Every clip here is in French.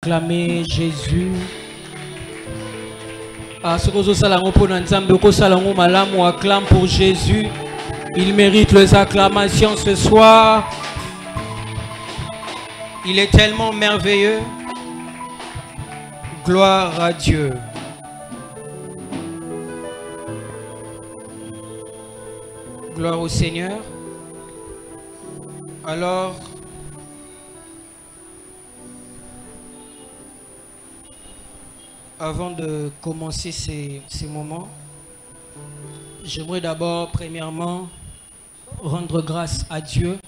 acclamer Jésus. Ce que salango pour Nzambe, que salango malamu acclame pour Jésus. Il mérite les acclamations ce soir. Il est tellement merveilleux. Gloire à Dieu. Gloire au Seigneur. Alors, avant de commencer ces moments, j'aimerais d'abord, premièrement, rendre grâce à Dieu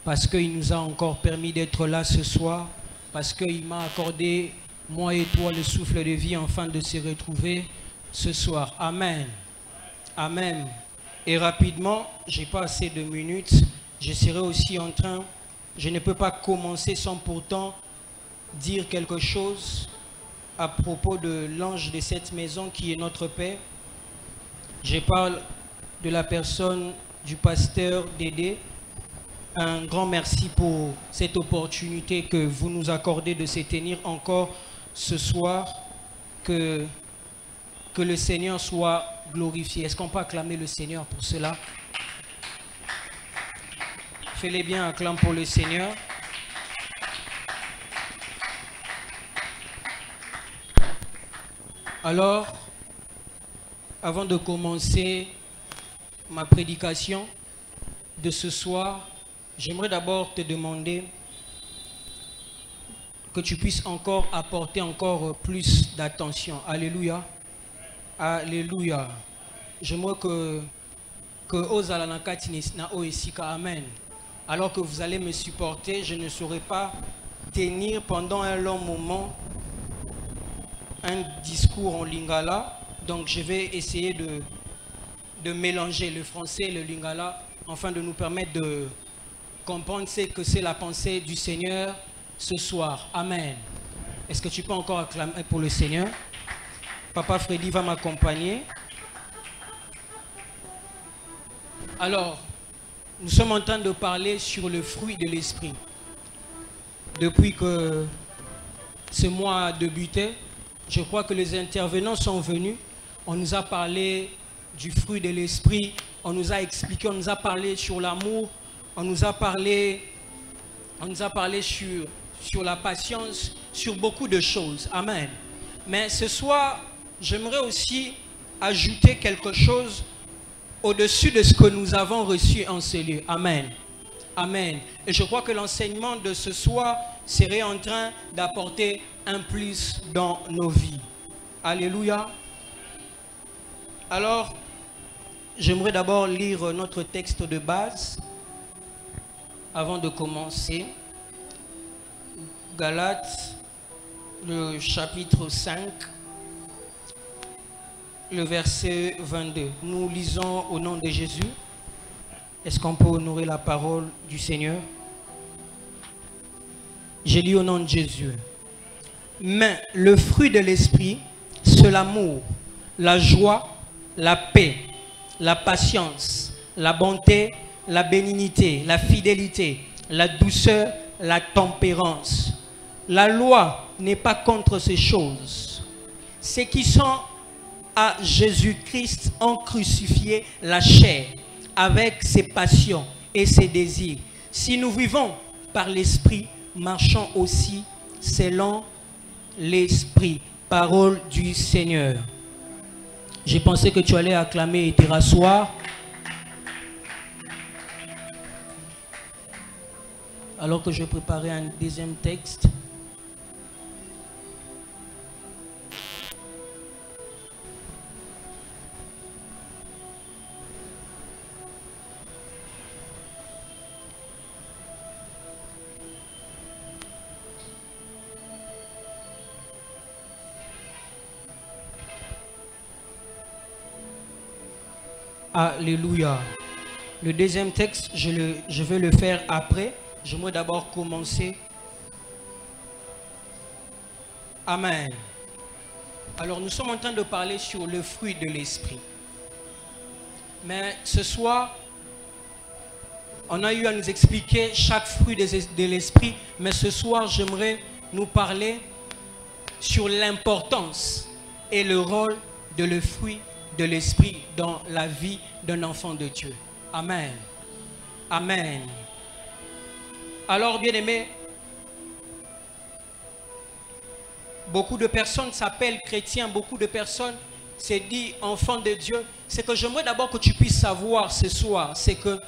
parce qu'il nous a encore permis d'être là ce soir, parce qu'il m'a accordé, moi et toi, le souffle de vie afin de se retrouver ce soir. Amen. Amen. Et rapidement, je n'ai pas assez de minutes, je serai aussi en train, je ne peux pas commencer sans pourtant dire quelque chose à propos de l'ange de cette maison qui est notre Père. Je parle de la personne du pasteur Dédé. Un grand merci pour cette opportunité que vous nous accordez de se tenir encore ce soir. Que le Seigneur soit glorifié. Est-ce qu'on peut acclamer le Seigneur pour cela? Fais-les bien, acclame pour le Seigneur. Alors, avant de commencer ma prédication de ce soir, j'aimerais d'abord te demander que tu puisses encore apporter encore plus d'attention. Alléluia. Alléluia. J'aimerais que Amen. Alors que vous allez me supporter, je ne saurais pas tenir pendant un long moment un discours en lingala. Donc je vais essayer de mélanger le français et le lingala afin de nous permettre de comprendre ce que c'est la pensée du Seigneur ce soir. Amen. Est-ce que tu peux encore acclamer pour le Seigneur? Papa Freddy va m'accompagner. Alors, nous sommes en train de parler sur le fruit de l'esprit. Depuis que ce mois a débuté, je crois que les intervenants sont venus. On nous a parlé du fruit de l'esprit. On nous a expliqué, on nous a parlé sur l'amour. On nous a parlé sur la patience, sur beaucoup de choses. Amen. Mais ce soir, j'aimerais aussi ajouter quelque chose au-dessus de ce que nous avons reçu en ce lieu. Amen. Amen. Et je crois que l'enseignement de ce soir serait en train d'apporter un plus dans nos vies. Alléluia. Alors, j'aimerais d'abord lire notre texte de base avant de commencer. Galates, le chapitre 5, le verset 22. Nous lisons au nom de Jésus. Est-ce qu'on peut honorer la parole du Seigneur? J'ai lu au nom de Jésus. Mais le fruit de l'esprit, c'est l'amour, la joie, la paix, la patience, la bonté, la bénignité, la fidélité, la douceur, la tempérance. La loi n'est pas contre ces choses. Ceux qui sont à Jésus-Christ ont crucifié la chair avec ses passions et ses désirs. Si nous vivons par l'esprit, marchons aussi selon l'esprit. Parole du Seigneur. J'ai pensé que tu allais acclamer et te rasseoir. Alors que je préparais un deuxième texte. Alléluia. Le deuxième texte, je vais le faire après. J'aimerais d'abord commencer. Amen. Alors, nous sommes en train de parler sur le fruit de l'esprit. Mais ce soir, on a eu à nous expliquer chaque fruit de l'esprit. Mais ce soir, j'aimerais nous parler sur l'importance et le rôle de le fruit de l'esprit dans la vie d'un enfant de Dieu. Amen. Amen. Alors, bien-aimés, beaucoup de personnes s'appellent chrétiens, beaucoup de personnes se disent enfants de Dieu. C'est que j'aimerais d'abord que tu puisses savoir ce soir, c'est que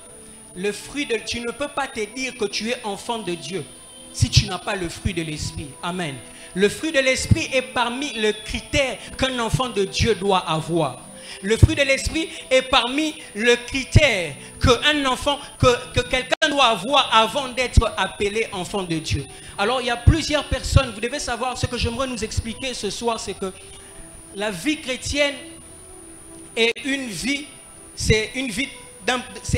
le fruit de... Tu ne peux pas te dire que tu es enfant de Dieu si tu n'as pas le fruit de l'esprit. Amen. Le fruit de l'esprit est parmi les critères qu'un enfant de Dieu doit avoir. Le fruit de l'esprit est parmi les critères qu'un enfant, que quelqu'un doit avoir avant d'être appelé enfant de Dieu. Alors il y a plusieurs personnes, vous devez savoir, ce que j'aimerais nous expliquer ce soir, c'est que la vie chrétienne est une vie, c'est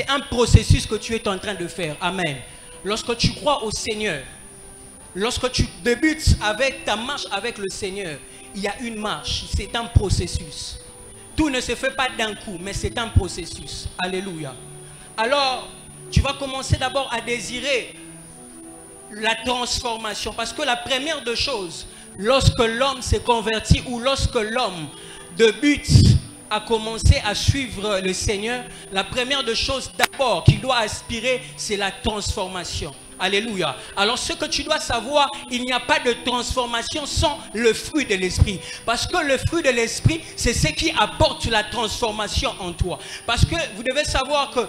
un processus que tu es en train de faire. Amen. Lorsque tu crois au Seigneur, lorsque tu débutes avec ta marche avec le Seigneur, il y a une marche, c'est un processus. Tout ne se fait pas d'un coup, mais c'est un processus. Alléluia. Alors, tu vas commencer d'abord à désirer la transformation. Parce que la première des choses, lorsque l'homme s'est converti ou lorsque l'homme débute à commencer à suivre le Seigneur, la première des choses d'abord qu'il doit aspirer, c'est la transformation. Alléluia. Alors ce que tu dois savoir, il n'y a pas de transformation sans le fruit de l'esprit. Parce que le fruit de l'esprit, c'est ce qui apporte la transformation en toi. Parce que vous devez savoir que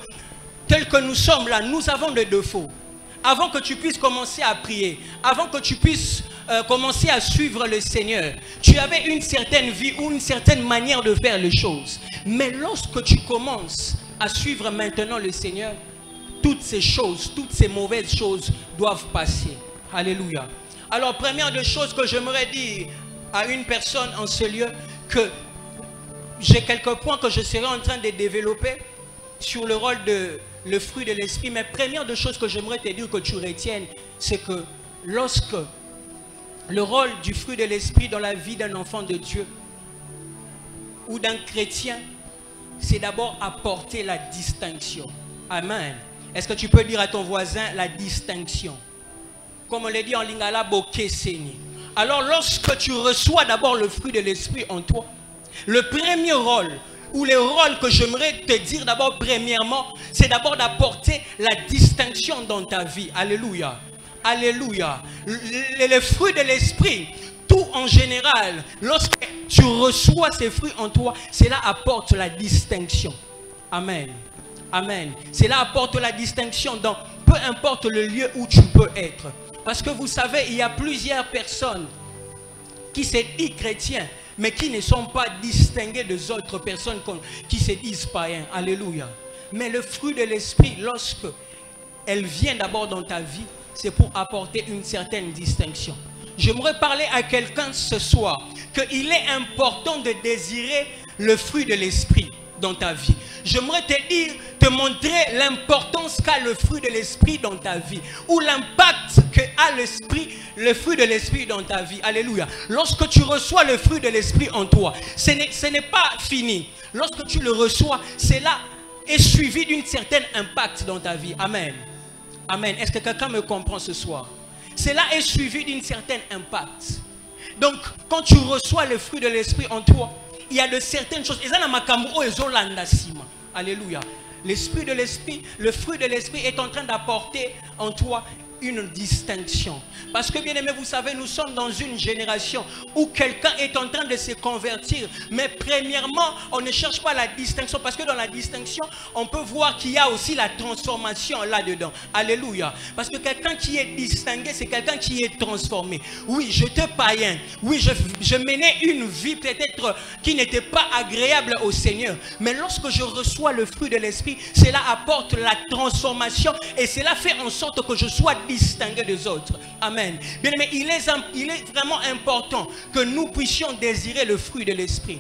tel que nous sommes là, nous avons des défauts. Avant que tu puisses commencer à prier, avant que tu puisses commencer à suivre le Seigneur, tu avais une certaine vie ou une certaine manière de faire les choses. Mais lorsque tu commences à suivre maintenant le Seigneur, toutes ces choses, toutes ces mauvaises choses doivent passer. Alléluia. Alors, première des choses que j'aimerais dire à une personne en ce lieu, que j'ai quelques points que je serai en train de développer sur le rôle de le fruit de l'esprit. Mais première des choses que j'aimerais te dire que tu retiennes, c'est que lorsque le rôle du fruit de l'esprit dans la vie d'un enfant de Dieu ou d'un chrétien, c'est d'abord apporter la distinction. Amen. Est-ce que tu peux dire à ton voisin la distinction? Comme on l'a dit en lingala, bokeseni. Alors lorsque tu reçois d'abord le fruit de l'esprit en toi, le premier rôle, ou les rôles que j'aimerais te dire d'abord premièrement, c'est d'abord d'apporter la distinction dans ta vie. Alléluia. Alléluia. Les fruits de l'esprit, tout en général, lorsque tu reçois ces fruits en toi, cela apporte la distinction. Amen. Amen. Cela apporte la distinction dans peu importe le lieu où tu peux être. Parce que vous savez, il y a plusieurs personnes qui se disent chrétiens, mais qui ne sont pas distinguées des autres personnes qui se disent païens. Alléluia. Mais le fruit de l'esprit, lorsque elle vient d'abord dans ta vie, c'est pour apporter une certaine distinction. J'aimerais parler à quelqu'un ce soir qu'il est important de désirer le fruit de l'esprit dans ta vie. J'aimerais te montrer l'importance qu'a le fruit de l'esprit dans ta vie, ou l'impact qu'a le fruit de l'esprit dans ta vie. Alléluia. Lorsque tu reçois le fruit de l'esprit en toi, ce n'est pas fini. Lorsque tu le reçois, cela est suivi d'un certain impact dans ta vie. Amen. Amen. Est-ce que quelqu'un me comprend ce soir? Cela est suivi d'un certain impact. Donc, quand tu reçois le fruit de l'esprit en toi, il y a de certaines choses. Alléluia. L'esprit de l'esprit, le fruit de l'esprit est en train d'apporter en toi une distinction. Parce que bien aimé, vous savez, nous sommes dans une génération où quelqu'un est en train de se convertir. Mais premièrement, on ne cherche pas la distinction. Parce que dans la distinction, on peut voir qu'il y a aussi la transformation là-dedans. Alléluia. Parce que quelqu'un qui est distingué, c'est quelqu'un qui est transformé. Oui, j'étais païen. Oui, je menais une vie peut-être qui n'était pas agréable au Seigneur. Mais lorsque je reçois le fruit de l'esprit, cela apporte la transformation. Et cela fait en sorte que je sois distingué des autres. Amen. Bien aimé, il est vraiment important que nous puissions désirer le fruit de l'esprit.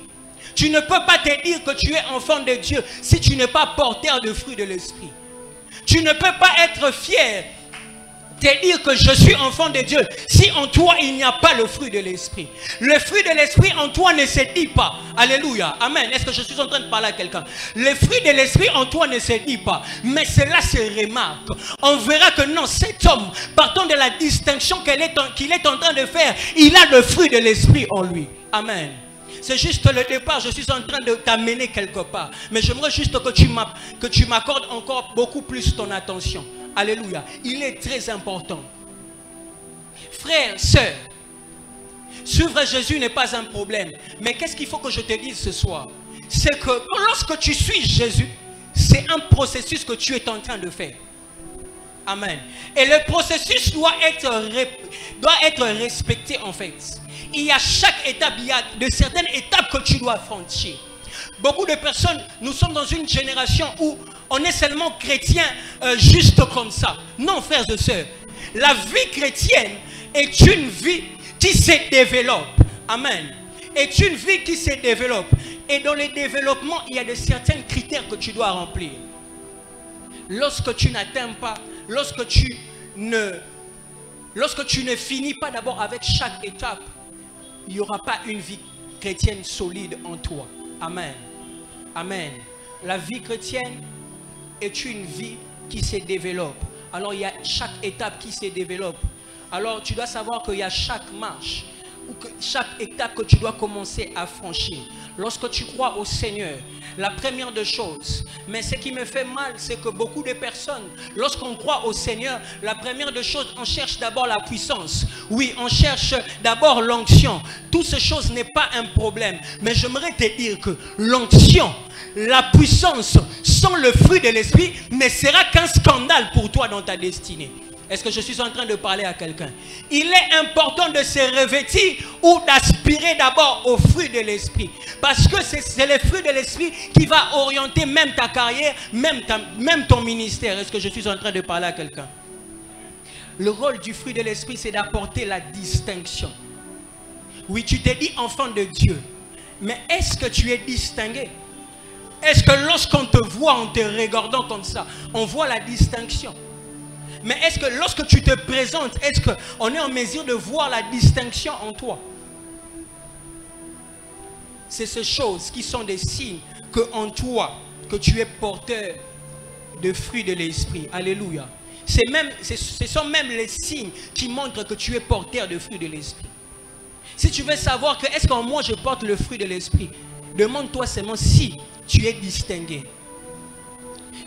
Tu ne peux pas te dire que tu es enfant de Dieu si tu n'es pas porteur de fruit de l'esprit. Tu ne peux pas être fier te dire que je suis enfant de Dieu si en toi il n'y a pas le fruit de l'esprit. Le fruit de l'esprit en toi ne se dit pas. Alléluia. Amen. Est-ce que je suis en train de parler à quelqu'un? Le fruit de l'esprit en toi ne se dit pas. Mais cela se remarque. On verra que non, cet homme, partant de la distinction qu'il est en train de faire, il a le fruit de l'esprit en lui. Amen. C'est juste le départ, je suis en train de t'amener quelque part. Mais j'aimerais juste que tu m'accordes encore beaucoup plus ton attention. Alléluia. Il est très important. Frères, sœurs, suivre Jésus n'est pas un problème. Mais qu'est-ce qu'il faut que je te dise ce soir? C'est que lorsque tu suis Jésus, c'est un processus que tu es en train de faire. Amen. Et le processus doit être respecté en fait. Il y a chaque étape, il y a de certaines étapes que tu dois franchir. Beaucoup de personnes, nous sommes dans une génération où on est seulement chrétien juste comme ça. Non, frères et sœurs. La vie chrétienne est une vie qui se développe. Amen. Est une vie qui se développe. Et dans le développement, il y a de certains critères que tu dois remplir. Lorsque tu n'atteins pas, lorsque tu ne finis pas d'abord avec chaque étape, il n'y aura pas une vie chrétienne solide en toi. Amen. Amen. La vie chrétienne est une vie qui se développe. Alors il y a chaque étape qui se développe. Alors tu dois savoir qu'il y a chaque marche ou que chaque étape que tu dois commencer à franchir. Lorsque tu crois au Seigneur, la première des choses, mais ce qui me fait mal, c'est que beaucoup de personnes, lorsqu'on croit au Seigneur, la première des choses, on cherche d'abord la puissance. Oui, on cherche d'abord l'onction. Toutes ces choses n'est pas un problème. Mais j'aimerais te dire que l'onction, la puissance, sans le fruit de l'esprit, ne sera qu'un scandale pour toi dans ta destinée. Est-ce que je suis en train de parler à quelqu'un? Il est important de se revêtir ou d'aspirer d'abord au fruit de l'esprit. Parce que c'est le fruit de l'esprit qui va orienter même ta carrière, même ton ministère. Est-ce que je suis en train de parler à quelqu'un? Le rôle du fruit de l'esprit, c'est d'apporter la distinction. Oui, tu t'es dit enfant de Dieu. Mais est-ce que tu es distingué? Est-ce que lorsqu'on te voit en te regardant comme ça, on voit la distinction? Mais est-ce que lorsque tu te présentes, est-ce qu'on est en mesure de voir la distinction en toi? C'est ces choses qui sont des signes que en toi, que tu es porteur de fruits de l'esprit. Alléluia. Ce sont même les signes qui montrent que tu es porteur de fruits de l'esprit. Si tu veux savoir que est-ce qu'en moi je porte le fruit de l'esprit, demande-toi seulement si tu es distingué.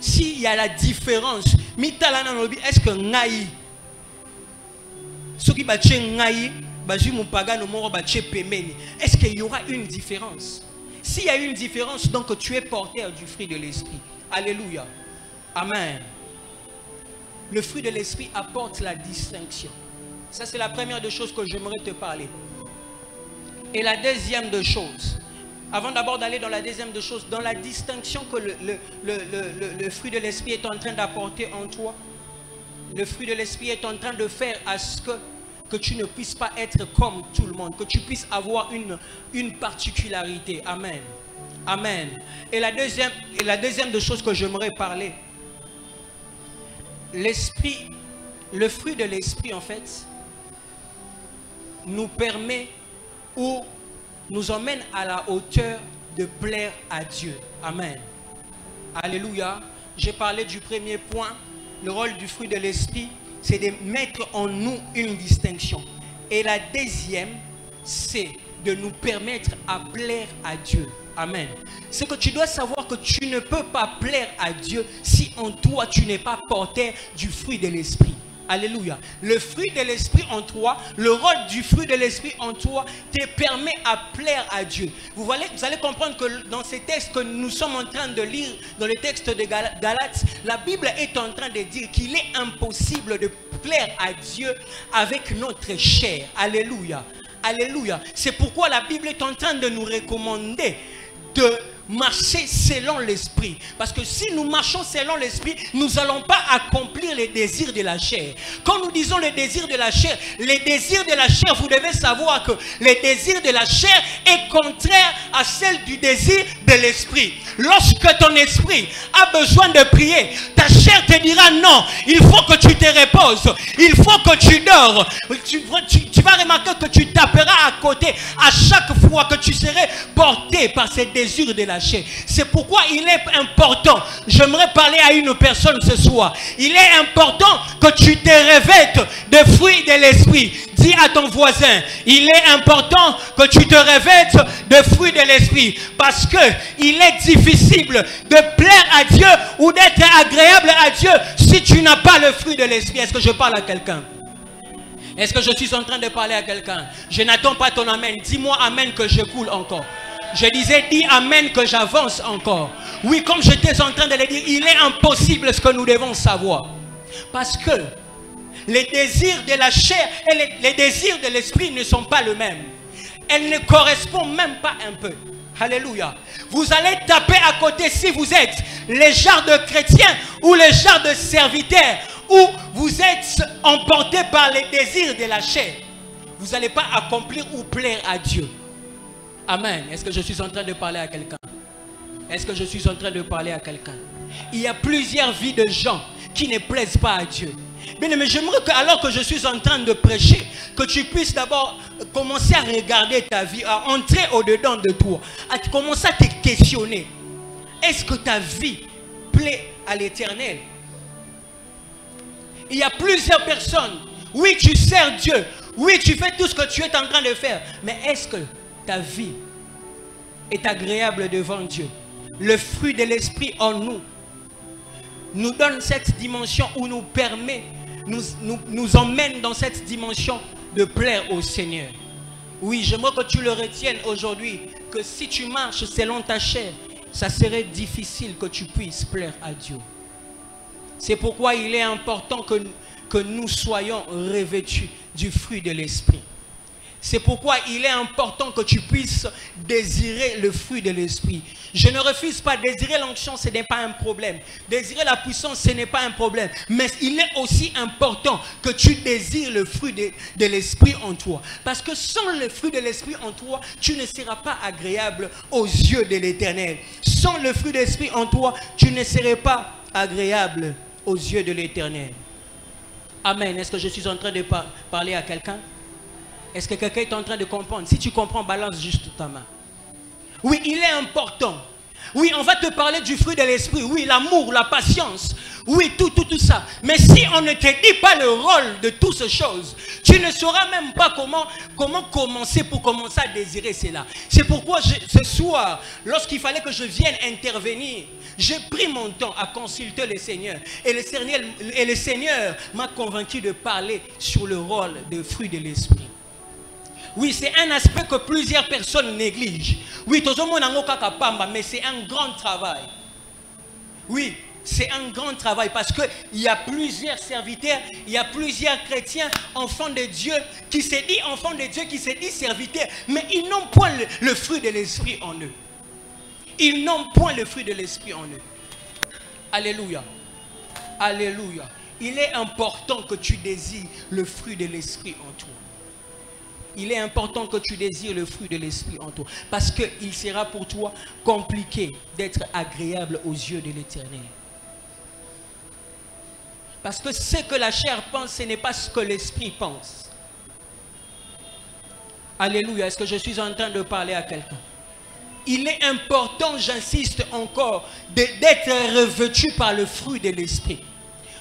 S'il y a la différence, est-ce que ngai, ceux qui battent ngai, est-ce qu'il y aura une différence? S'il y a une différence, donc tu es porteur du fruit de l'esprit. Alléluia. Amen. Le fruit de l'esprit apporte la distinction. Ça, c'est la première des choses que j'aimerais te parler. Et la deuxième des choses, avant d'abord d'aller dans la deuxième des choses, dans la distinction que le fruit de l'esprit est en train d'apporter en toi, le fruit de l'esprit est en train de faire à ce que tu ne puisses pas être comme tout le monde, que tu puisses avoir une particularité. Amen. Amen. Et la deuxième des choses que j'aimerais parler, l'esprit, le fruit de l'esprit en fait, nous permet ou nous emmène à la hauteur de plaire à Dieu. Amen. Alléluia. J'ai parlé du premier point. Le rôle du fruit de l'esprit, c'est de mettre en nous une distinction. Et la deuxième, c'est de nous permettre à plaire à Dieu. Amen. C'est que tu dois savoir que tu ne peux pas plaire à Dieu si en toi tu n'es pas porteur du fruit de l'esprit. Alléluia. Le fruit de l'esprit en toi, le rôle du fruit de l'esprit en toi te permet à plaire à Dieu. Vous allez comprendre que dans ces textes que nous sommes en train de lire, dans les textes de Galates, la Bible est en train de dire qu'il est impossible de plaire à Dieu avec notre chair. Alléluia. Alléluia. C'est pourquoi la Bible est en train de nous recommander de marcher selon l'esprit. Parce que si nous marchons selon l'esprit, nous n'allons pas accomplir les désirs de la chair. Quand nous disons les désirs de la chair, vous devez savoir que les désirs de la chair est contraire à celle du désir de l'esprit. Lorsque ton esprit a besoin de prier, ta chair te dira non, il faut que tu te reposes, il faut que tu dors. Tu vas remarquer que tu taperas à côté à chaque fois que tu serais porté par ces désirs de la chair. C'est pourquoi il est important, j'aimerais parler à une personne ce soir, il est important que tu te revêtes des fruits de l'esprit. Dis à ton voisin, il est important que tu te revêtes des fruits de l'esprit, parce que il est difficile de plaire à Dieu ou d'être agréable à Dieu si tu n'as pas le fruit de l'esprit. Est-ce que je parle à quelqu'un? Est-ce que je suis en train de parler à quelqu'un? Je n'attends pas ton amen. Dis-moi amen que je coule encore. Je disais, dis amen que j'avance encore. Oui, comme j'étais en train de le dire, il est impossible ce que nous devons savoir. Parce que les désirs de la chair et les désirs de l'esprit ne sont pas les mêmes. Elles ne correspondent même pas un peu. Alléluia. Vous allez taper à côté si vous êtes les genres de chrétiens ou les genres de serviteurs, ou vous êtes emporté par les désirs de la chair. Vous n'allez pas accomplir ou plaire à Dieu. Amen. Est-ce que je suis en train de parler à quelqu'un? Est-ce que je suis en train de parler à quelqu'un? Il y a plusieurs vies de gens qui ne plaisent pas à Dieu. Mais j'aimerais que, alors que je suis en train de prêcher, que tu puisses d'abord commencer à regarder ta vie, à entrer au-dedans de toi, à commencer à te questionner. Est-ce que ta vie plaît à l'Éternel? Il y a plusieurs personnes. Oui, tu sers Dieu. Oui, tu fais tout ce que tu es en train de faire. Mais est-ce que ta vie est agréable devant Dieu? Le fruit de l'esprit en nous nous donne cette dimension où nous permet, nous emmène dans cette dimension de plaire au Seigneur. Oui, j'aimerais que tu le retiennes aujourd'hui, que si tu marches selon ta chair, ça serait difficile que tu puisses plaire à Dieu. C'est pourquoi il est important que nous soyons revêtus du fruit de l'esprit. C'est pourquoi il est important que tu puisses désirer le fruit de l'esprit. Je ne refuse pas, désirer l'onction, ce n'est pas un problème. Désirer la puissance, ce n'est pas un problème. Mais il est aussi important que tu désires le fruit de l'esprit en toi. Parce que sans le fruit de l'esprit en toi, tu ne seras pas agréable aux yeux de l'Éternel. Sans le fruit de l'esprit en toi, tu ne serais pas agréable aux yeux de l'Éternel. Amen. Est-ce que je suis en train de parler à quelqu'un? Est-ce que quelqu'un est en train de comprendre? Si tu comprends, balance juste ta main. Oui, il est important. Oui, on va te parler du fruit de l'esprit. Oui, l'amour, la patience. Oui, tout ça. Mais si on ne te dit pas le rôle de toutes ces choses, tu ne sauras même pas comment commencer pour commencer à désirer cela. C'est pourquoi ce soir, lorsqu'il fallait que je vienne intervenir, j'ai pris mon temps à consulter le Seigneur. Et le Seigneur m'a convaincu de parler sur le rôle des fruits de l'esprit. Oui, c'est un aspect que plusieurs personnes négligent. Oui, mais c'est un grand travail. Oui, c'est un grand travail parce qu'il y a plusieurs serviteurs, il y a plusieurs chrétiens, enfants de Dieu, qui se disent enfants de Dieu, qui se disent serviteurs, mais ils n'ont point le fruit de l'esprit en eux. Ils n'ont point le fruit de l'esprit en eux. Alléluia. Alléluia. Il est important que tu désires le fruit de l'esprit en toi. Il est important que tu désires le fruit de l'esprit en toi. Parce qu'il sera pour toi compliqué d'être agréable aux yeux de l'Éternel. Parce que ce que la chair pense, ce n'est pas ce que l'esprit pense. Alléluia. Est-ce que je suis en train de parler à quelqu'un? Il est important, j'insiste encore, d'être revêtu par le fruit de l'esprit.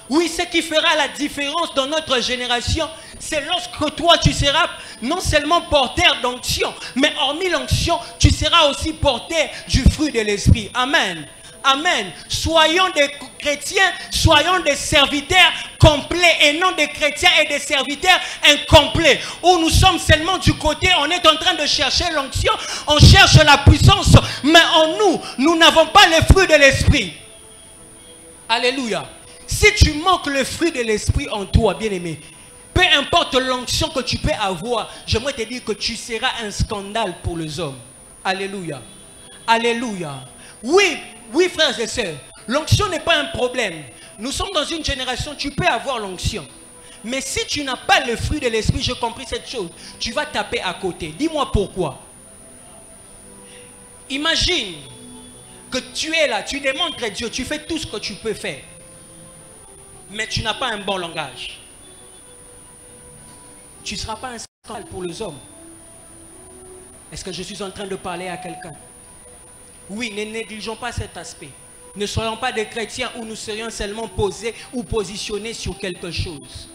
Oui, ce qui fera la différence dans notre génération, c'est lorsque toi tu seras non seulement porteur d'onction, mais hormis l'onction, tu seras aussi porteur du fruit de l'esprit. Amen. Amen. Soyons des chrétiens, soyons des serviteurs complets et non des chrétiens et des serviteurs incomplets. Où nous sommes seulement du côté, on est en train de chercher l'onction, on cherche la puissance, mais en nous n'avons pas le fruit de l'esprit. Alléluia. Si tu manques le fruit de l'esprit en toi, bien-aimé, peu importe l'onction que tu peux avoir, j'aimerais te dire que tu seras un scandale pour les hommes. Alléluia. Alléluia. Oui, oui, frères et sœurs. L'onction n'est pas un problème. Nous sommes dans une génération, tu peux avoir l'onction. Mais si tu n'as pas le fruit de l'esprit, j'ai compris cette chose, tu vas taper à côté. Dis-moi pourquoi. Imagine que tu es là, tu démontres à Dieu, tu fais tout ce que tu peux faire. Mais tu n'as pas un bon langage. Tu ne seras pas un scandale pour les hommes. Est-ce que je suis en train de parler à quelqu'un? Oui, ne négligeons pas cet aspect. Ne soyons pas des chrétiens où nous serions seulement posés ou positionnés sur quelque chose.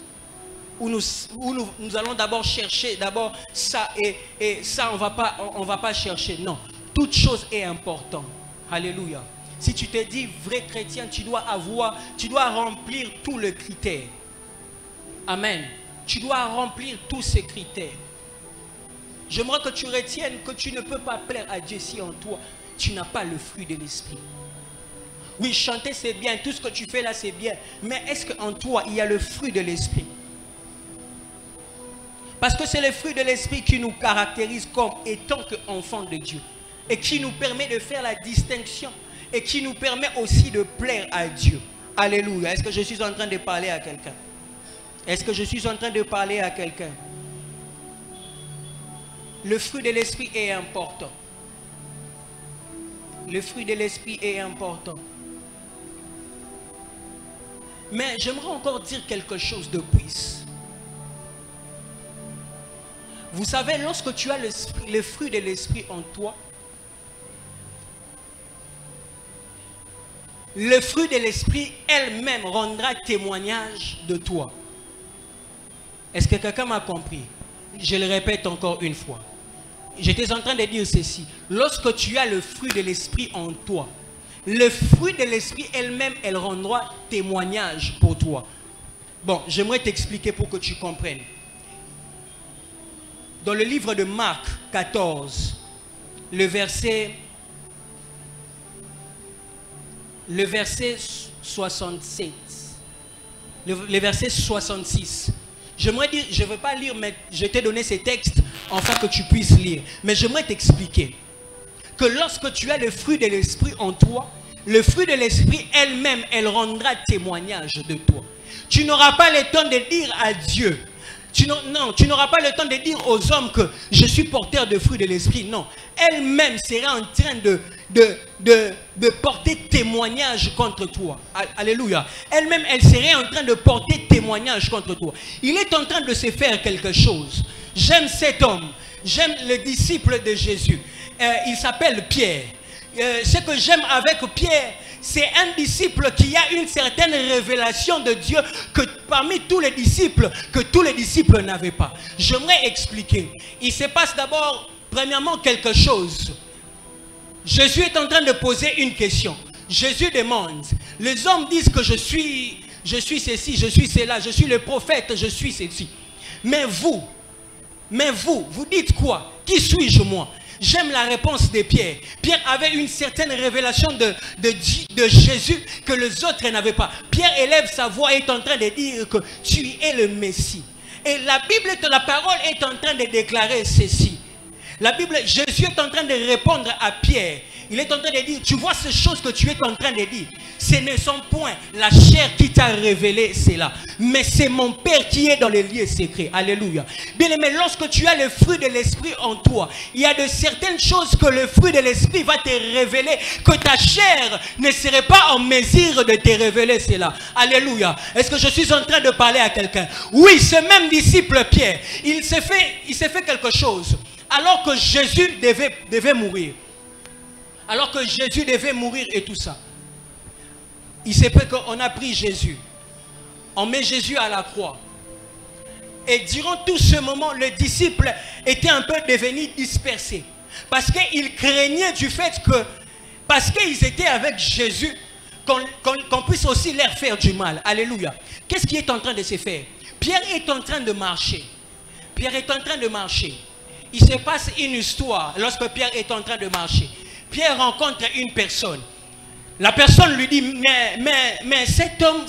Où nous allons d'abord chercher, d'abord ça et ça on va pas chercher. Non, toute chose est importante. Alléluia. Si tu te dis vrai chrétien, tu dois remplir tous les critères. Amen. Tu dois remplir tous ces critères. J'aimerais que tu retiennes que tu ne peux pas plaire à Dieu si en toi, tu n'as pas le fruit de l'esprit. Oui, chanter c'est bien, tout ce que tu fais là c'est bien. Mais est-ce qu'en toi, il y a le fruit de l'esprit? Parce que c'est le fruit de l'esprit qui nous caractérise comme étant qu'enfants de Dieu. Et qui nous permet de faire la distinction. Et qui nous permet aussi de plaire à Dieu. Alléluia. Est-ce que je suis en train de parler à quelqu'un? Est-ce que je suis en train de parler à quelqu'un? Le fruit de l'esprit est important. Le fruit de l'esprit est important. Mais j'aimerais encore dire quelque chose de plus. Vous savez, lorsque tu as le fruit de l'esprit en toi, le fruit de l'esprit elle-même rendra témoignage de toi. Est-ce que quelqu'un m'a compris? Je le répète encore une fois. J'étais en train de dire ceci. Lorsque tu as le fruit de l'esprit en toi, le fruit de l'esprit elle-même, elle rendra témoignage pour toi. Bon, j'aimerais t'expliquer pour que tu comprennes. Dans le livre de Marc 14, le verset 67, le verset 66. J'aimerais dire, je ne vais pas lire, mais je t'ai donné ces textes afin que tu puisses lire. Mais j'aimerais t'expliquer que lorsque tu as le fruit de l'esprit en toi, le fruit de l'esprit elle-même, elle rendra témoignage de toi. Tu n'auras pas le temps de dire à Dieu, non, tu n'auras pas le temps de dire aux hommes que je suis porteur de fruits de l'esprit. Non, elle-même sera en train de porter témoignage contre toi. Alléluia. Elle-même, elle serait en train de porter témoignage contre toi. Il est en train de se faire quelque chose. J'aime cet homme. J'aime le disciple de Jésus. Il s'appelle Pierre. Ce que j'aime avec Pierre, c'est un disciple qui a une certaine révélation de Dieu que parmi tous les disciples, n'avaient pas. J'aimerais expliquer. Il se passe d'abord, premièrement, quelque chose. Jésus est en train de poser une question. Jésus demande. Les hommes disent que je suis ceci, je suis cela, je suis le prophète, je suis ceci. Mais vous dites quoi? Qui suis-je moi? J'aime la réponse de Pierre. Pierre avait une certaine révélation de Jésus que les autres n'avaient pas. Pierre élève sa voix et est en train de dire que tu es le Messie. Et la Bible, la parole est en train de déclarer ceci. Jésus est en train de répondre à Pierre. Il est en train de dire, tu vois ces choses que tu es en train de dire, ce ne sont point la chair qui t'a révélé cela, mais c'est mon Père qui est dans les lieux secrets. Alléluia. Bien aimé, lorsque tu as le fruit de l'esprit en toi, il y a de certaines choses que le fruit de l'esprit va te révéler, que ta chair ne serait pas en mesure de te révéler cela. Alléluia. Est-ce que je suis en train de parler à quelqu'un? Oui, ce même disciple Pierre, il s'est fait quelque chose, alors que Jésus devait mourir. Alors que Jésus devait mourir et tout ça. Il s'est fait qu'on a pris Jésus. On met Jésus à la croix. Et durant tout ce moment, les disciples étaient un peu devenus dispersés. Parce qu'ils craignaient du fait que, parce qu'ils étaient avec Jésus, qu'on puisse aussi leur faire du mal. Alléluia. Qu'est-ce qui est en train de se faire? Pierre est en train de marcher. Pierre est en train de marcher. Il se passe une histoire lorsque Pierre est en train de marcher. Pierre rencontre une personne. La personne lui dit, mais cet homme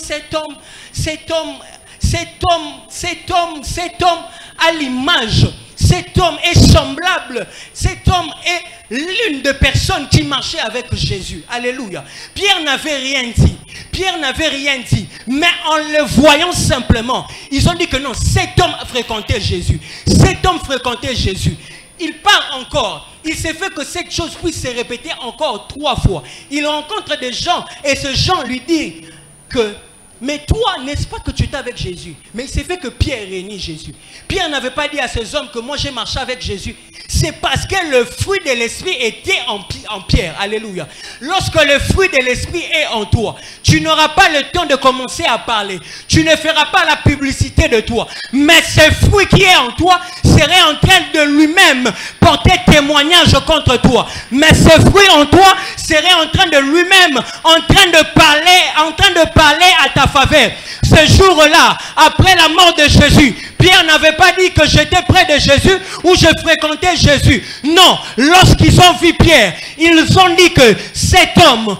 a l'image Cet homme est semblable. Cet homme est l'une des personnes qui marchait avec Jésus. Alléluia. Pierre n'avait rien dit. Pierre n'avait rien dit. Mais en le voyant simplement, ils ont dit que non, cet homme fréquentait Jésus. Cet homme fréquentait Jésus. Il parle encore. Il s'est fait que cette chose puisse se répéter encore 3 fois. Il rencontre des gens et ce gens lui dit que mais toi, n'est-ce pas que tu étais avec Jésus? Mais il s'est fait que Pierre réunit Jésus. Pierre n'avait pas dit à ces hommes que moi j'ai marché avec Jésus. C'est parce que le fruit de l'esprit était en Pierre. Alléluia. Lorsque le fruit de l'esprit est en toi, tu n'auras pas le temps de commencer à parler. Tu ne feras pas la publicité de toi. Mais ce fruit qui est en toi serait en train de lui-même porter témoignage contre toi. Mais ce fruit en toi serait en train de lui-même, en train de parler à ta faveur. Ce jour-là, après la mort de Jésus, Pierre n'avait pas dit que j'étais près de Jésus ou je fréquentais Jésus. Non, lorsqu'ils ont vu Pierre, ils ont dit que cet homme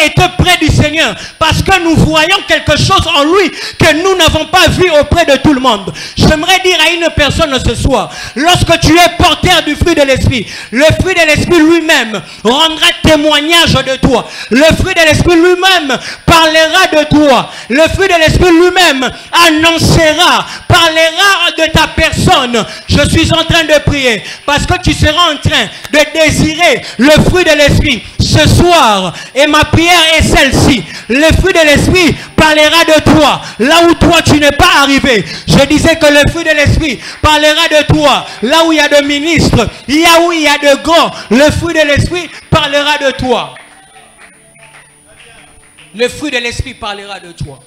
était près du Seigneur parce que nous voyons quelque chose en lui que nous n'avons pas vu auprès de tout le monde. J'aimerais dire à une personne ce soir, lorsque tu es porteur du fruit de l'esprit, le fruit de l'esprit lui-même rendra témoignage de toi. Le fruit de l'esprit lui-même parlera de toi. Le fruit de l'esprit lui-même annoncera, parlera de ta personne. Je suis en train de prier parce que tu seras en train de désirer le fruit de l'esprit ce soir. Et ma prière est celle-ci. Le fruit de l'esprit parlera de toi. Là où toi tu n'es pas arrivé. Je disais que le fruit de l'esprit parlera de toi. Là où il y a de ministres, là où il y a de grands, le fruit de l'esprit parlera de toi. Le fruit de l'esprit parlera de toi.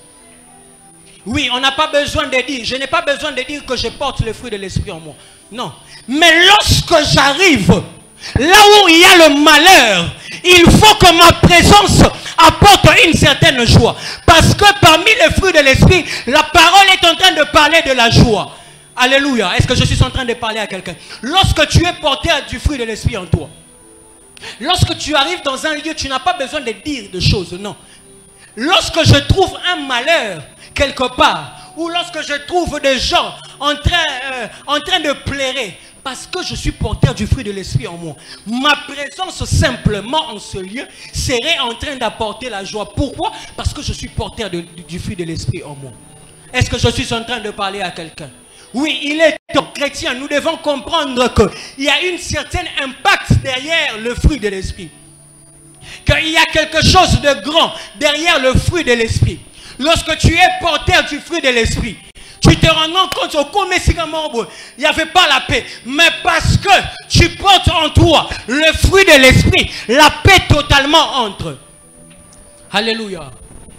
Oui, on n'a pas besoin de dire, je n'ai pas besoin de dire que je porte le fruit de l'esprit en moi. Non. Mais lorsque j'arrive, là où il y a le malheur, il faut que ma présence apporte une certaine joie. Parce que parmi les fruits de l'esprit, la parole est en train de parler de la joie. Alléluia. Est-ce que je suis en train de parler à quelqu'un? Lorsque tu es porteur du fruit de l'esprit en toi, lorsque tu arrives dans un lieu, tu n'as pas besoin de dire des choses, non. Lorsque je trouve un malheur quelque part, ou lorsque je trouve des gens en train de pleurer, parce que je suis porteur du fruit de l'esprit en moi, ma présence simplement en ce lieu serait en train d'apporter la joie. Pourquoi? Parce que je suis porteur du fruit de l'esprit en moi. Est-ce que je suis en train de parler à quelqu'un? Oui, il est temps, chrétien, nous devons comprendre qu'il y a un certain impact derrière le fruit de l'esprit. Qu'il y a quelque chose de grand derrière le fruit de l'esprit. Lorsque tu es porteur du fruit de l'esprit, tu te rends compte au il n'y avait pas la paix. Mais parce que tu portes en toi le fruit de l'esprit, la paix totalement entre. Alléluia.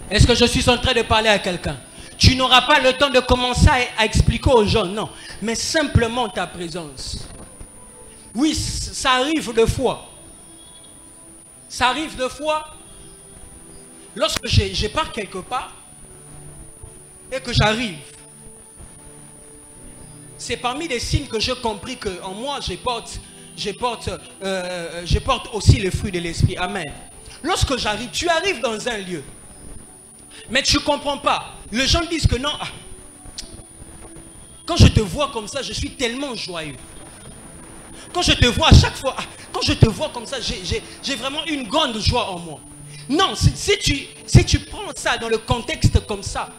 Est-ce que je suis en train de parler à quelqu'un? Tu n'auras pas le temps de commencer à expliquer aux gens, non. Mais simplement ta présence. Oui, ça arrive deux fois. Ça arrive deux fois. Lorsque je pars quelque part et que j'arrive, c'est parmi les signes que j'ai compris qu'en moi, je porte aussi le fruit de l'esprit. Amen. Lorsque j'arrive, tu arrives dans un lieu, mais tu ne comprends pas. Les gens disent que non. Quand je te vois comme ça, je suis tellement joyeux. Quand je te vois à chaque fois, quand je te vois comme ça, j'ai vraiment une grande joie en moi. Non, si tu prends ça dans le contexte comme ça,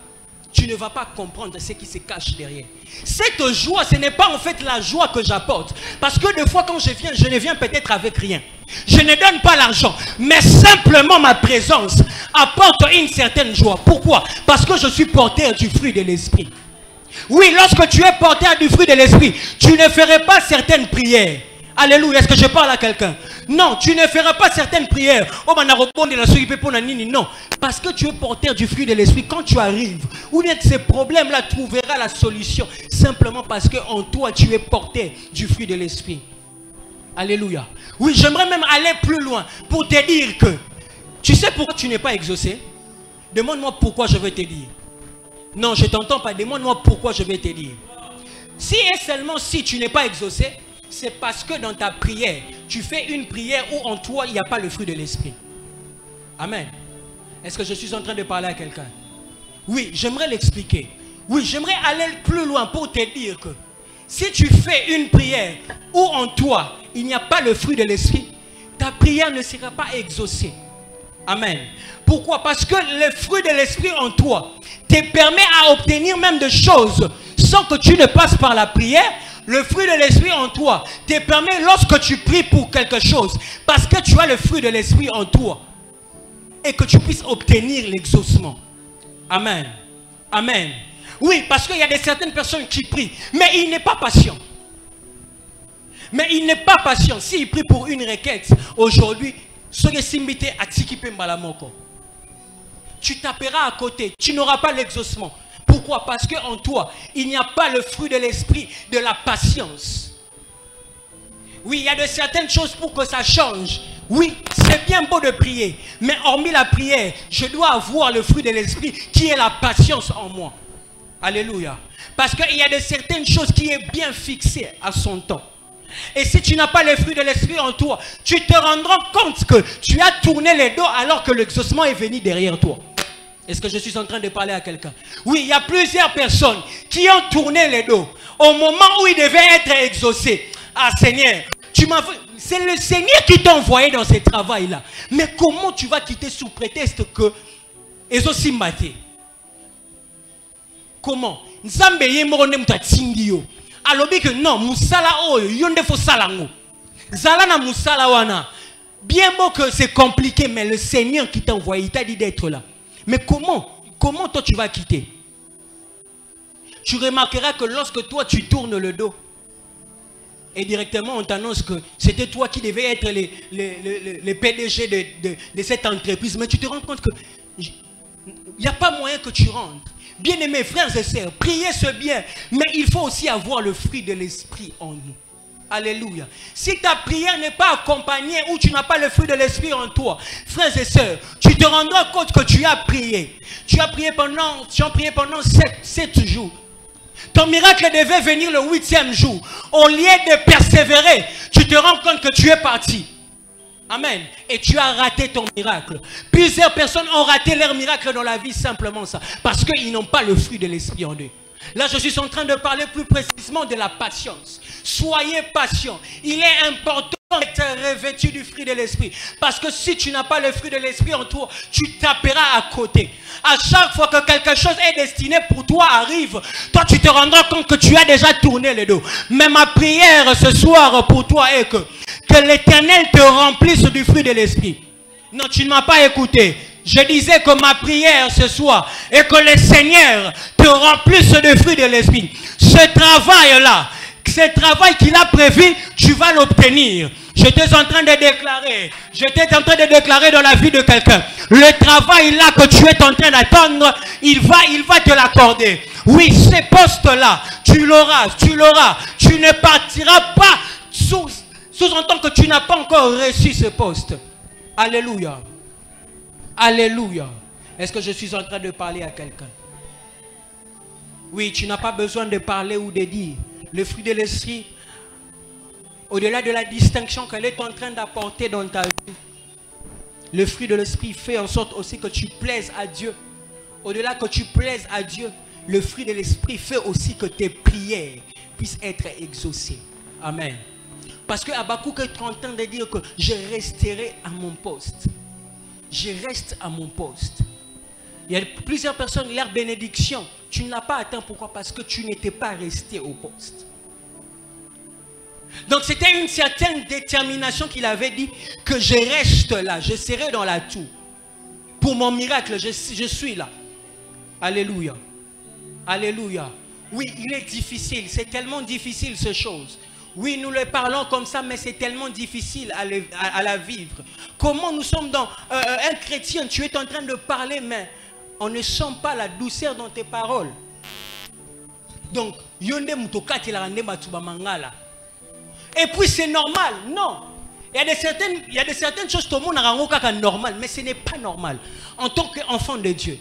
tu ne vas pas comprendre ce qui se cache derrière. Cette joie, ce n'est pas en fait la joie que j'apporte. Parce que des fois quand je viens, je ne viens peut-être avec rien. Je ne donne pas l'argent. Mais simplement ma présence apporte une certaine joie. Pourquoi? Parce que je suis porteur du fruit de l'esprit. Oui, lorsque tu es porteur du fruit de l'esprit, tu ne ferais pas certaines prières. Alléluia, est-ce que je parle à quelqu'un? Non, tu ne feras pas certaines prières. Non, parce que tu es porteur du fruit de l'esprit. Quand tu arrives, ou bien ces problèmes-là, tu trouveras la solution. Simplement parce qu'en toi, tu es porteur du fruit de l'esprit. Alléluia. Oui, j'aimerais même aller plus loin pour te dire que, tu sais pourquoi tu n'es pas exaucé? Demande-moi pourquoi je vais te dire. Non, je ne t'entends pas. Demande-moi pourquoi je vais te dire. Si et seulement si tu n'es pas exaucé, c'est parce que dans ta prière, tu fais une prière où en toi, il n'y a pas le fruit de l'esprit. Amen. Est-ce que je suis en train de parler à quelqu'un? Oui, j'aimerais l'expliquer. Oui, j'aimerais aller plus loin pour te dire que Si tu fais une prière où en toi, il n'y a pas le fruit de l'esprit, ta prière ne sera pas exaucée. Amen. Pourquoi? Parce que le fruit de l'esprit en toi te permet à obtenir même des choses sans que tu ne passes par la prière. Le fruit de l'esprit en toi te permet, lorsque tu pries pour quelque chose, parce que tu as le fruit de l'esprit en toi, et que tu puisses obtenir l'exaucement. Amen. Amen. Oui, parce qu'il y a certaines personnes qui prient, mais il n'est pas patient. Mais il n'est pas patient. S'il prie pour une requête, aujourd'hui, tu taperas à côté, tu n'auras pas l'exaucement. Pourquoi? Parce qu'en toi, il n'y a pas le fruit de l'esprit, de la patience. Oui, il y a de certaines choses pour que ça change. Oui, c'est bien beau de prier, mais hormis la prière, je dois avoir le fruit de l'esprit qui est la patience en moi. Alléluia. Parce qu'il y a de certaines choses qui est bien fixées à son temps. Et si tu n'as pas le fruit de l'esprit en toi, tu te rendras compte que tu as tourné les dos alors que l'exaucement est venu derrière toi. Est-ce que je suis en train de parler à quelqu'un? Oui, il y a plusieurs personnes qui ont tourné les dos au moment où ils devaient être exaucés. Ah Seigneur, c'est le Seigneur qui t'a envoyé dans ce travail-là. Mais comment tu vas quitter sous prétexte que ils ont si maté? Comment? Nzambe yemorone mutatindio. Alobi que non, musala oyo yonde fo salango. Zala na musala wana. Bien beau que c'est compliqué, mais le Seigneur qui t'a envoyé, il t'a dit d'être là. Mais comment toi tu vas quitter? Tu remarqueras que lorsque toi tu tournes le dos, et directement on t'annonce que c'était toi qui devais être les PDG de cette entreprise, mais tu te rends compte que il n'y a pas moyen que tu rentres. Bien-aimés frères et sœurs, priez ce bien, mais il faut aussi avoir le fruit de l'esprit en nous. Alléluia. Si ta prière n'est pas accompagnée ou tu n'as pas le fruit de l'esprit en toi, frères et sœurs, tu te rendras compte que tu as prié. Tu as prié pendant 7 jours. Ton miracle devait venir le 8e jour. Au lieu de persévérer, tu te rends compte que tu es parti. Amen. Et tu as raté ton miracle. Plusieurs personnes ont raté leur miracle dans la vie, simplement ça. Parce qu'ils n'ont pas le fruit de l'esprit en eux. Là, je suis en train de parler plus précisément de la patience. Soyez patient. Il est important d'être revêtu du fruit de l'esprit. Parce que si tu n'as pas le fruit de l'esprit en toi, tu taperas à côté. À chaque fois que quelque chose est destiné pour toi arrive, toi tu te rendras compte que tu as déjà tourné le dos. Mais ma prière ce soir pour toi est que l'Éternel te remplisse du fruit de l'esprit. Non, tu ne m'as pas écouté. Je disais que ma prière ce soir est que le Seigneur te remplisse de fruits de l'esprit. Ce travail-là, ce travail qu'il a prévu, tu vas l'obtenir. J'étais en train de déclarer dans la vie de quelqu'un. Le travail là que tu es en train d'attendre, il va te l'accorder. Oui, ces postes-là, tu l'auras. Tu ne partiras pas sous-entend que tu n'as pas encore reçu ce poste. Alléluia. Alléluia. Est-ce que je suis en train de parler à quelqu'un? Oui, tu n'as pas besoin de parler ou de dire. Le fruit de l'esprit, au-delà de la distinction qu'elle est en train d'apporter dans ta vie, le fruit de l'esprit fait en sorte aussi que tu plaises à Dieu. Au-delà que tu plaises à Dieu, le fruit de l'esprit fait aussi que tes prières puissent être exaucées. Amen. Parce que Habakkuk est en train de dire que je resterai à mon poste. Je reste à mon poste. Il y a plusieurs personnes, leur bénédiction, tu ne l'as pas atteint. Pourquoi? Parce que tu n'étais pas resté au poste. Donc c'était une certaine détermination qu'il avait dit que je reste là, je serai dans la tour. Pour mon miracle, je suis là. Alléluia. Alléluia. Oui, il est difficile, c'est tellement difficile ces choses. Oui, nous le parlons comme ça, mais c'est tellement difficile à la vivre. Comment nous sommes dans un chrétien, tu es en train de parler, mais on ne sent pas la douceur dans tes paroles. Donc, yonde mutokati la rande matuba mangala. Et puis c'est normal, non. Il y a de certaines choses tout le monde a normal, mais ce n'est pas normal en tant qu'enfant de Dieu.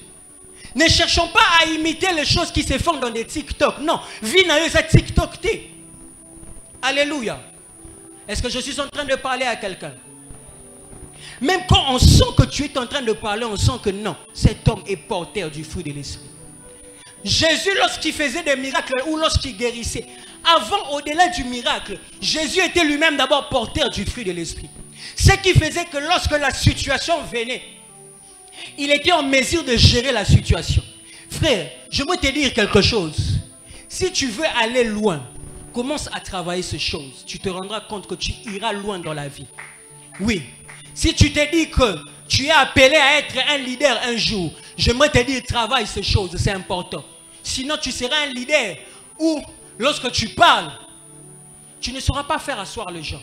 Ne cherchons pas à imiter les choses qui se font dans des TikTok. Non, vis dans les TikTok. Alléluia. Est-ce que je suis en train de parler à quelqu'un? Même quand on sent que tu es en train de parler, on sent que non, cet homme est porteur du fruit de l'esprit. Jésus, lorsqu'il faisait des miracles ou lorsqu'il guérissait, Avant, au-delà du miracle, Jésus était lui-même d'abord porteur du fruit de l'esprit. Ce qui faisait que lorsque la situation venait, il était en mesure de gérer la situation. Frère, je veux te dire quelque chose. Si tu veux aller loin, commence à travailler ces choses. Tu te rendras compte que tu iras loin dans la vie. Oui. Si tu te dis que tu es appelé à être un leader un jour, j'aimerais te dire, travaille ces choses, c'est important. Sinon, tu seras un leader où, lorsque tu parles, tu ne sauras pas faire asseoir les gens.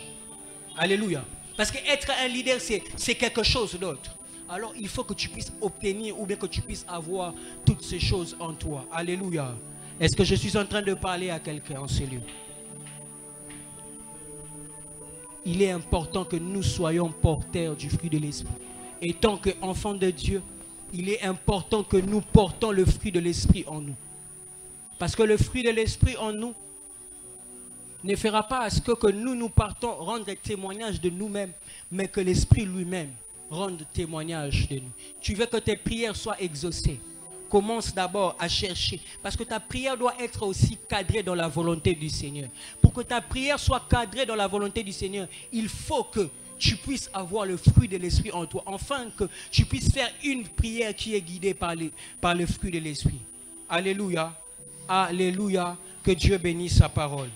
Alléluia. Parce qu'être un leader, c'est quelque chose d'autre. Alors, il faut que tu puisses obtenir ou bien que tu puisses avoir toutes ces choses en toi. Alléluia. Est-ce que je suis en train de parler à quelqu'un en ce lieu? Il est important que nous soyons porteurs du fruit de l'esprit. Et tant qu'enfants de Dieu, il est important que nous portons le fruit de l'esprit en nous. Parce que le fruit de l'esprit en nous ne fera pas à ce que nous partons rendre témoignage de nous-mêmes, mais que l'esprit lui-même rende témoignage de nous. Tu veux que tes prières soient exaucées. Commence d'abord à chercher. Parce que ta prière doit être aussi cadrée dans la volonté du Seigneur. Pour que ta prière soit cadrée dans la volonté du Seigneur, il faut que tu puisses avoir le fruit de l'esprit en toi. Enfin, que tu puisses faire une prière qui est guidée par le fruit de l'esprit. Alléluia. Alléluia. Que Dieu bénisse sa parole.